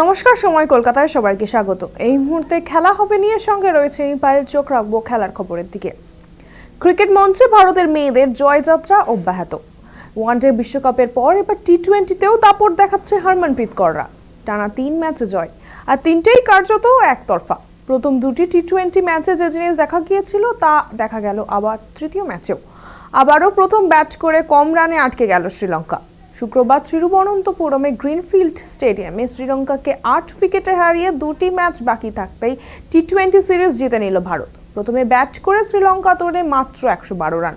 নমস্কার, সময় কলকাতায় সবাইকে স্বাগত। এই মুহূর্তে খেলা হবে নিয়ে সঙ্গে রয়েছে পায়েল। চোখ রাখবো খেলার খবরের দিকে। ক্রিকেট মঞ্চে ভারতের মেয়েদের জয়যাত্রা অব্যাহত। ওয়ানডে বিশ্বকাপের পর এবার টি-20তেও দাপট দেখাচ্ছে হরমনপ্রীত কৌররা। টানা 3 ম্যাচে জয়, আর তিনটেই কার্যত একতরফা। প্রথম দুটি টি-20 ম্যাচে যে জিনিস দেখা গিয়েছিল তা দেখা গেল আবার তৃতীয় ম্যাচেও। আবারও প্রথম ব্যাট করে কম রানে আটকে গেল শ্রীলঙ্কা। শুক্রবার তিরুবনন্তপুরমে গ্রিনফিল্ড স্টেডিয়ামে শ্রীলঙ্কাকে 8 উইকেটে হারিয়ে দুটি ম্যাচ বাকি থাকতেই টি-20 সিরিজ জিতে নিল ভারত। প্রথমে ব্যাট করে শ্রীলঙ্কা তোলে মাত্র 112 রান।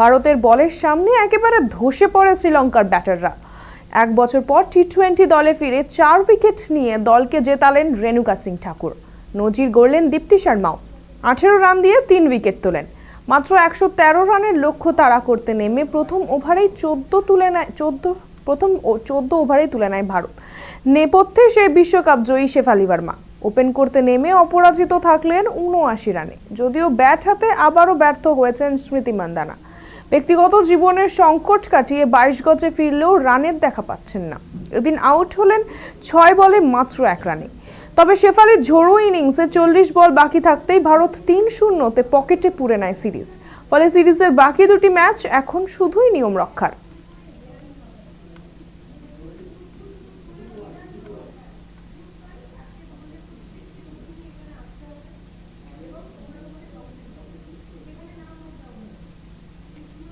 ভারতের বলের সামনে একেবারে ধসে পড়ে শ্রীলঙ্কার ব্যাটাররা। এক বছর পর টি-20 দলে ফিরে 4 উইকেট নিয়ে দলকে জেতালেন রেণুকা সিং ঠাকুর। নজির গড়লেন দীপ্তি শর্মাও। 18 রান দিয়ে 3 উইকেট তোলেন। মাত্র 113 রানের লক্ষ্য তাড়া করতে নেমে প্রথম ওভারেই 14 ওভারেই তুলে নেয় ভারত। নেপথ্যে সেই বিশ্বকাপ জয়ী শেফালি ভার্মা ওপেন করতে নেমে অপরাজিত থাকলেন 79 রানে। যদিও ব্যাট হাতে আবারও ব্যর্থ হয়েছেন স্মৃতি মান্দানা। ব্যক্তিগত জীবনের সংকট কাটিয়ে 22 গজে ফিরলেও রানের দেখা পাচ্ছেন না। এদিন আউট হলেন 6 বলে মাত্র 1 রানে। তবে শেফালির ঝোড়ো ইনিংসে 40 বল বাকি থাকতেই ভারত 3-0-তে পকেটে পুরে নেয় সিরিজ। ফলে সিরিজের বাকি দুটি ম্যাচ এখন শুধুই নিয়ম রক্ষার।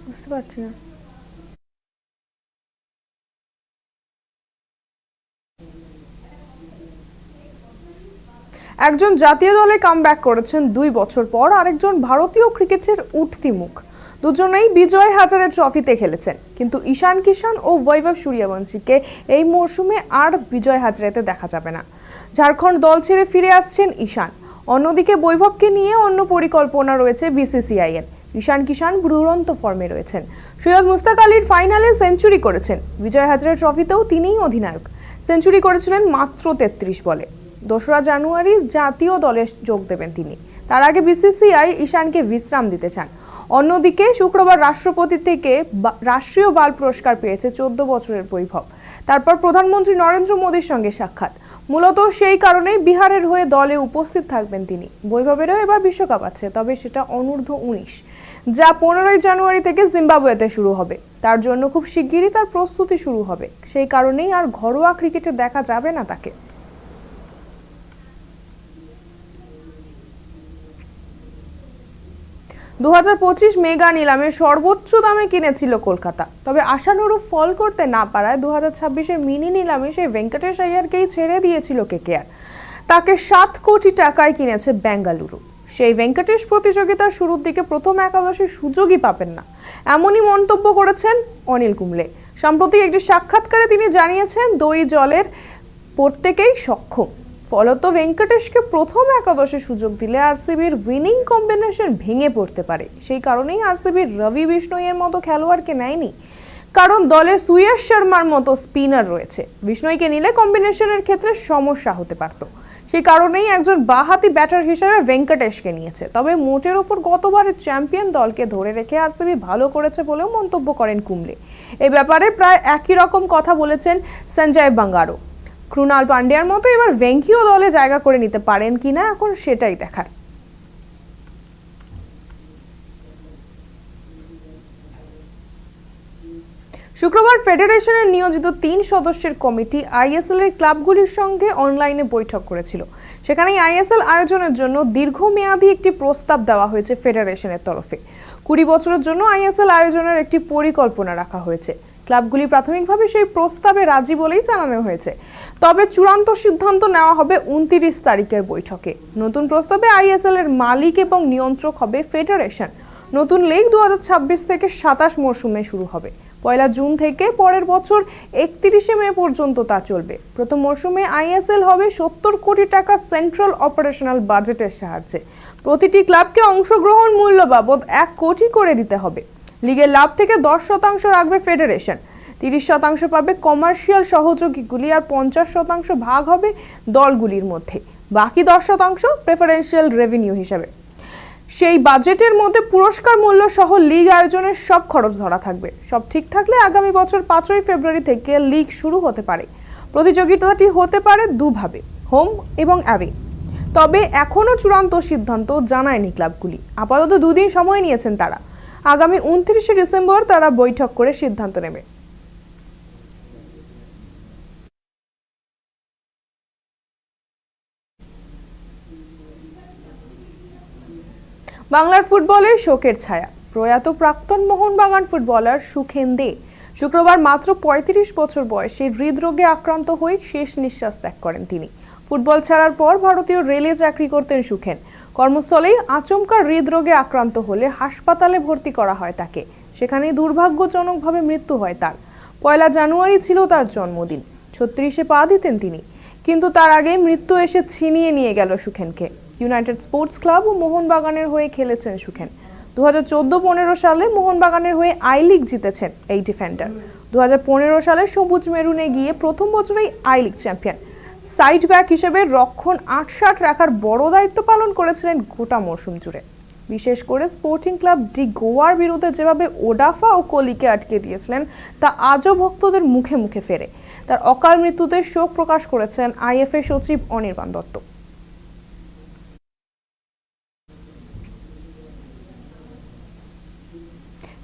বুঝতে পারছি না। একজন জাতীয় দলে কামব্যাক করেছেন 2 বছর পর, আরেকজন ভারতীয় ক্রিকেটের উঠতি মুখ। দুজনেই বিজয় হাজারে ট্রফিতে খেলেছেন, কিন্তু ঈশান কিষান ও বৈভব সূর্যবংশীকে এই মরশুমে আর বিজয় হাজারেতে দেখা যাবে না। ঝাড়খণ্ড দল ছেড়ে ফিরে আসছেন ঈশান। অন্যদিকে বৈভবকে নিয়ে অন্য পরিকল্পনা রয়েছে বিসিসিআই-এর। ঈশান কিষান দুরন্ত ফর্মে রয়েছেন। সৈয়দ মুস্তাক আলীর ফাইনালে সেঞ্চুরি করেছেন। বিজয় হাজারে ট্রফিতেও তিনিই অধিনায়ক। সেঞ্চুরি করেছিলেন মাত্র 33 বলে। 2রা জানুয়ারি জাতীয় দলে যোগ দেবেন তিনি। তার আগে বিসিসিআই ঈশানকে বিশ্রাম দিতে চান। অন্যদিকে শুক্রবার রাষ্ট্রপতি থেকে রাষ্ট্রীয় বাল পুরস্কার পেয়েছে 14 বছরের বৈভব। তারপর প্রধানমন্ত্রী নরেন্দ্র মোদীর সঙ্গে সাক্ষাৎ। মূলত সেই কারণেই বিহারের হয়ে দলে উপস্থিত থাকবেন তিনি। বৈভবেরও এবার বিশ্বকাপ আছে, তবে সেটা অনূর্ধ্ব 19, যা 15 জানুয়ারি থেকে জিম্বাবুয়েতে শুরু হবে। তার জন্য খুব শিগগিরই তার প্রস্তুতি শুরু হবে। সেই কারণেই আর ঘরোয়া ক্রিকেটে দেখা যাবে না তাকে। 2025 মেগা নিলামে সর্বোচ্চ দামে কিনেছিল কলকাতা। তবে আশানুরূপ ফল করতে না পারায় 2026-এর মিনি নিলামে সেই ভেঙ্কটেশ আইয়ারকেই ছেড়ে দিয়েছিল কেকেআর। তাকে 7 কোটি টাকায় কিনেছে বেঙ্গালুরু। সেই ভেঙ্কটেশ প্রতিযোগিতার শুরুর দিকে প্রথম একাদশের সুযোগই পাবেন না, এমনই মন্তব্য করেছেন অনিল কুম্বলে। সম্প্রতি একটি সাক্ষাৎকারে তিনি জানিয়েছেন, দই জলের প্রত্যেকেই সক্ষম। ফলত ভেঙ্কটেশকে প্রথম একাদশে সুযোগ দিলে আরসিবির উইনিং কম্বিনেশন ভেঙে পড়তে পারে। সেই কারণেই আরসিবির রবি বিষ্ণইয়ের মতো খেলোয়াড়কে নেয়নি, কারণ দলে সুয়েশ শর্মার মতো স্পিনার রয়েছে। বিষ্ণইকে নিলে কম্বিনেশনের ক্ষেত্রে সমস্যা হতে পারত। সেই কারণেই একজন বাঁহাতি ব্যাটার হিসেবে ভেঙ্কটেশকে নিয়েছে। তবে মোটের ওপর গতবারের চ্যাম্পিয়ন দলকে ধরে রেখে আরসিবি ভালো করেছে বলেও মন্তব্য করেন কুম্বলে। এই ব্যাপারে প্রায় একই রকম কথা বলেছেন সঞ্জয় বাঙ্গারও। ক্রুনাল পান্ডিয়ার মতো এবার ভেঙ্কিও দলে জায়গা করে নিতে পারেন কিনা এখন সেটাই দেখার। শুক্রবার ফেডারেশনের নিয়োজিত 3 সদস্যের কমিটি আইএসএল এর ক্লাবগুলির সঙ্গে অনলাইনে বৈঠক করেছিল। সেখানে আইএসএল আয়োজনের জন্য দীর্ঘমেয়াদী একটি প্রস্তাব দেওয়া হয়েছে ফেডারেশনের তরফে। 20 বছরের জন্য আইএসএল আয়োজনের একটি পরিকল্পনা রাখা হয়েছে। ক্লাবগুলি প্রাথমিকভাবে সেই প্রস্তাবে রাজি বলেই জানানো হয়েছে। তবে চূড়ান্ত সিদ্ধান্ত নেওয়া হবে 29 তারিখের বৈঠকে। নতুন প্রস্তাবে আইএসএল এর মালিক এবং নিয়ন্ত্রক হবে ফেডারেশন। নতুন লিগ 2026 থেকে 27 মরশুমে শুরু হবে। 1 জুন থেকে পরের বছর 31 মে পর্যন্ত তা চলবে। প্রথম মরশুমে আইএসএল হবে 70 কোটি টাকা সেন্ট্রাল অপারেশনাল বাজেটের সাহায্যে। প্রতিটি ক্লাবকে অংশগ্রহণ মূল্য বাবদ 1 কোটি করে দিতে হবে। লিগের লাভ থেকে 10% রাখবে ফেডারেশন। 30% পাবে কমার্শিয়াল সহযোগীগুলি, আর 50% ভাগ হবে দলগুলির মধ্যে। বাকি 10% প্রেফারেন্সিয়াল রেভিনিউ হিসাবে। সেই বাজেটের মধ্যে পুরস্কার মূল্য সহ লিগ আয়োজনের সব খরচ ধরা থাকবে। সব ঠিক থাকলে আগামী বছর 5ই ফেব্রুয়ারি থেকে লিগ শুরু হতে পারে। প্রতিযোগিতাটি হতে পারে দুভাবে, হোম এবং অ্যাওয়ে। তবে এখনও চূড়ান্ত সিদ্ধান্ত জানায়নি ক্লাবগুলি। আপাতত 2 দিন সময় নিয়েছেন তারা। আগামী 29শে ডিসেম্বর তারা বৈঠক করে সিদ্ধান্ত নেবে। বাংলার ফুটবলে শোকের ছায়া। প্রয়াত প্রাক্তন মোহনবাগান ফুটবলার সুখেন দে শুক্রবার মাত্র ৩৫ বছর বয়সে হৃদরোগে আক্রান্ত হয়ে শেষ নিঃশ্বাস ত্যাগ করেন তিনি। ফুটবল ছাড়ার পর ভারতীয় রেলে চাকরি করতেন সুখেন। কর্মস্থলেই আচমকা হৃদরোগে আক্রান্ত হলে হাসপাতালে ভর্তি করা হয় তাকে। সেখানেই দুর্ভাগ্যজনকভাবে মৃত্যু হয় তার। 1 জানুয়ারি ছিল তার জন্মদিন। 36-এ পা দিতেন তিনি, কিন্তু তার আগেই মৃত্যু এসে ছিনিয়ে নিয়ে গেল সুখেনকে। ইউনাইটেড স্পোর্টস ক্লাব ও মোহনবাগানের হয়ে খেলেছেন সুখেন। 2014-15 সালে মোহনবাগানের হয়ে আই লিগ জিতেছেন এই ডিফেন্ডার। 2015 সালে সবুজ মেরুনে গিয়ে প্রথম বছরেই I league champion. Side back হিসেবে রক্ষণ 8-60 রাখার বড় দায়িত্ব পালন করেছিলেন গোটা মৌসুম জুড়ে। বিশেষ করে স্পোর্টিং ক্লাব ডি গোয়ার বিরুদ্ধে যেভাবে ওডাফা ও কোহলিকে আটকে দিয়েছিলেন তা আজও ভক্তদের মুখে মুখে ফেরে। তার অকাল মৃত্যুতে শোক প্রকাশ করেছেন আইএফএ সচিব অনির্বাণ দত্ত।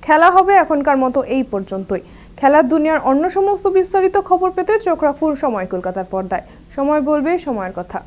খেলা হবে এখনকার মতো এই পর্যন্তই। খেলার দুনিয়ার অন্য সমস্ত বিস্তারিত খবর পেতে চোখ রাখুন সময় কলকাতার পর্দায়। সময় বলবে সময়ের কথা।